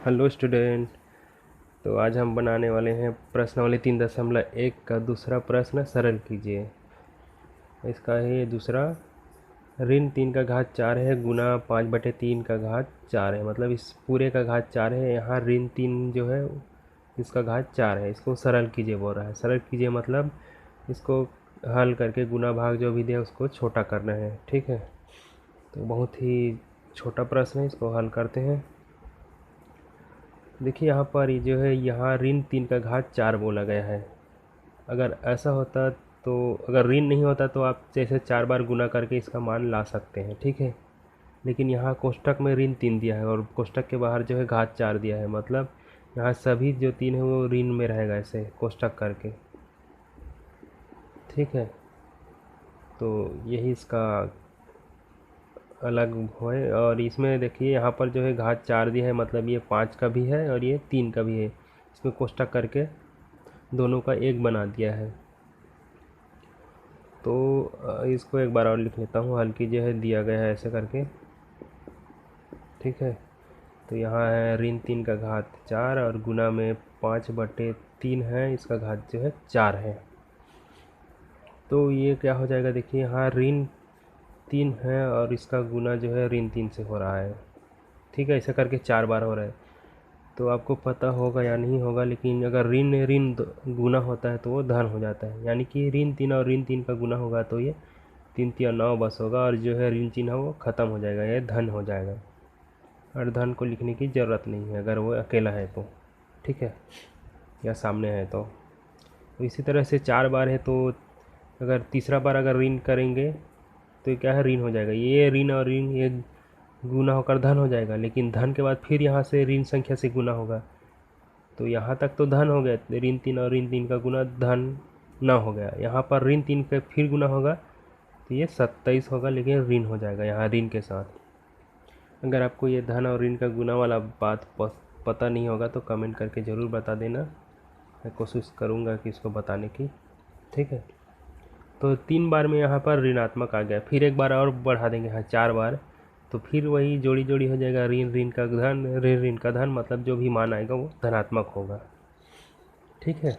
Hello student. तो आज हम बनाने वाले हैं प्रश्नावली 3.1 का दूसरा प्रश्न सरल कीजिए। इसका है दूसरा, ऋण 3 का घात 4 है गुना 5/3 का घात 4 है। मतलब इस पूरे का घात 4 है, यहाँ ऋण 3 जो है इसका घात 4 है। इसको सरल कीजिए बोल रहा है। सरल कीजिए मतलब इसको हल करके गुना भाग जो भी दिया उसको छोटा करना है। ठीक है, तो बहुत ही छोटा प्रश्न है, इसको हल करते हैं। देखिए यहाँ पर ये जो है, यहाँ ऋण 3 का घात 4 बोला गया है। अगर ऐसा होता तो, अगर ऋण नहीं होता तो आप जैसे 4 बार गुना करके इसका मान ला सकते हैं। ठीक है, लेकिन यहाँ कोष्टक में ऋण 3 दिया है और कोष्टक के बाहर जो है घात 4 दिया है। मतलब यहाँ सभी जो 3 है वो ऋण में रहेगा ऐसे कोष्टक करके। ठीक है, तो यही इसका अलग है। और इसमें देखिए यहाँ पर जो है घात 4 दिया है, मतलब ये 5 का भी है और ये 3 का भी है। इसमें कोष्टक करके दोनों का एक बना दिया है। तो इसको एक बार और लिख लेता हूँ। हल कीजिए है दिया गया है ऐसे करके। ठीक है, तो यहाँ है ऋण 3 का घात 4 और गुना में 5/3 है, इसका घात जो है 4 है। तो ये क्या हो जाएगा, देखिए यहाँ ऋण 3 है और इसका गुना जो है ऋण 3 से हो रहा है। ठीक है, ऐसे करके 4 बार हो रहा है। तो आपको पता होगा या नहीं होगा, लेकिन अगर ऋण ऋण गुना होता है तो वो धन हो जाता है। यानी कि ऋण 3 और ऋण 3 का गुना होगा तो ये 3 3 9 बस होगा और जो है ऋण चिन्ह वो ख़त्म हो जाएगा, ये धन हो जाएगा। और धन को लिखने की ज़रूरत नहीं है अगर वो अकेला है तो। ठीक है, या सामने है तो इसी तरह से 4 बार है तो अगर तीसरा बार अगर ऋण करेंगे तो क्या है, ऋण हो जाएगा। ये ऋण और ऋण ये गुना होकर धन हो जाएगा, लेकिन धन के बाद फिर यहाँ से ऋण संख्या से गुना होगा। तो यहाँ तक तो धन हो गया, ऋण 3 और ऋण 3 का गुना धन न हो गया। यहाँ पर ऋण 3 का फिर गुना होगा तो ये 27 होगा, लेकिन ऋण हो जाएगा यहाँ ऋण के साथ। अगर आपको ये धन और ऋण का गुना वाला बात पता नहीं होगा तो कमेंट करके ज़रूर बता देना, मैं कोशिश करूँगा कि इसको बताने की। ठीक है, तो 3 बार में यहाँ पर ऋणात्मक आ गया, फिर एक बार और बढ़ा देंगे यहाँ 4 बार, तो फिर वही जोड़ी जोड़ी हो जाएगा। ऋण ऋण का धन, ऋण ऋण का धन, मतलब जो भी मान आएगा वो धनात्मक होगा। ठीक है,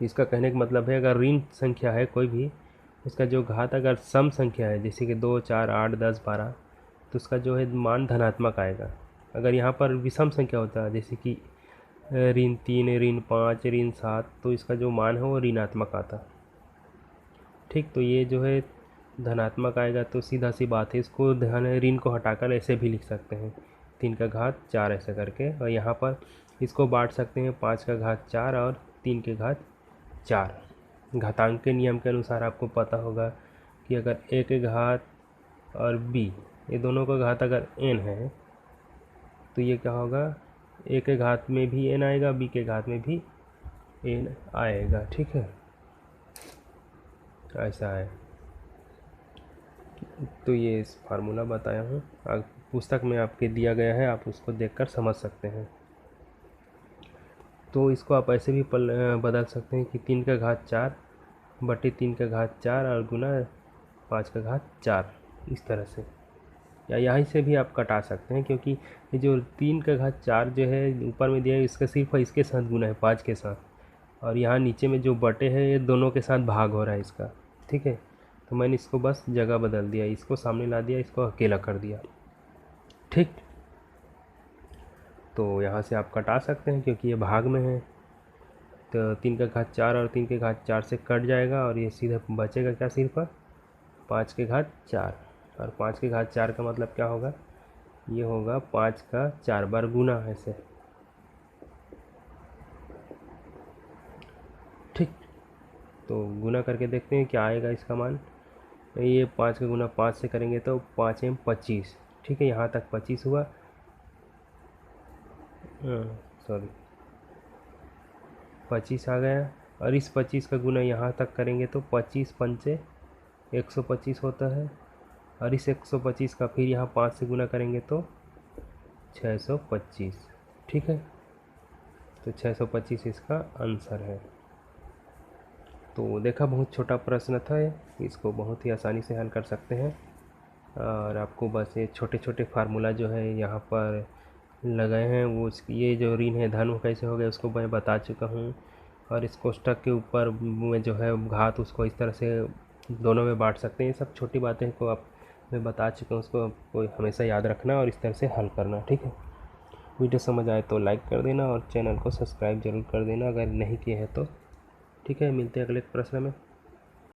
इसका कहने का मतलब है अगर ऋण संख्या है कोई भी, उसका जो घात अगर सम संख्या है जैसे कि 2 4 8 10 12, तो उसका जो है मान धनात्मक आएगा। अगर यहाँ पर विषम संख्या होता है जैसे कि ऋण 3 ऋण 5 ऋण 7, तो इसका जो मान है वो ऋणात्मक आता। ठीक, तो ये जो है धनात्मक आएगा तो सीधा सी बात है, इसको धन ऋण को हटाकर ऐसे भी लिख सकते हैं 3 का घात 4 ऐसे करके। और यहाँ पर इसको बांट सकते हैं 5 का घात 4 और 3 के घात 4। घातांक के नियम के अनुसार आपको पता होगा कि अगर a के घात और b, ये दोनों का घात अगर n है तो ये क्या होगा, a के घात में भी n आएगा, b के घात में भी n आएगा। ठीक है, ऐसा है। तो ये इस फार्मूला बताया हूँ, पुस्तक में आपके दिया गया है, आप उसको देखकर समझ सकते हैं। तो इसको आप ऐसे भी बदल सकते हैं कि 3 का घात 4/3 का घात 4 और गुना 5 का घात 4, इस तरह से। या यहीं से भी आप कटा सकते हैं, क्योंकि ये जो 3 का घात 4 जो है ऊपर में दिया है, इसका सिर्फ इसके साथ गुना है 5 के साथ, और यहाँ नीचे में जो बटे हैं ये दोनों के साथ भाग हो रहा है इसका। ठीक है, तो मैंने इसको बस जगह बदल दिया, इसको सामने ला दिया, इसको अकेला कर दिया। ठीक, तो यहाँ से आप कटा सकते हैं क्योंकि ये भाग में है। तो 3 का घात 4 और 3 के घात 4 से कट जाएगा और ये सीधा बचेगा क्या, सिर्फ 5 के घात 4। और 5 के घात 4 का मतलब क्या होगा, ये होगा 5 का 4 बार गुना ऐसे। ठीक, तो गुना करके देखते हैं क्या आएगा इसका मान। ये 5 का गुना 5 से करेंगे तो 5 एम 25। ठीक है, यहाँ तक 25 हुआ, सॉरी 25 आ गया। और इस 25 का गुना यहाँ तक करेंगे तो 25 पंचे 125 होता है, और इस 125 का फिर यहाँ 5 से गुना करेंगे तो 625। ठीक है, तो 625 इसका आंसर है। तो देखा, बहुत छोटा प्रश्न था ये, इसको बहुत ही आसानी से हल कर सकते हैं। और आपको बस ये छोटे छोटे फार्मूला जो है यहाँ पर लगाए हैं वो ये जो ऋण है धन वो कैसे हो गया उसको मैं बता चुका हूँ। और इस कोष्ठक के ऊपर में जो है घात उसको इस तरह से दोनों में बांट सकते हैं। ये सब छोटी बातें को आप मैं बता चुका हूँ, उसको आपको हमेशा याद रखना और इस तरह से हल करना। ठीक है, वीडियो समझ आए तो लाइक कर देना और चैनल को सब्सक्राइब जरूर कर देना अगर नहीं किए हैं तो। ठीक है, मिलते हैं अगले प्रश्न में।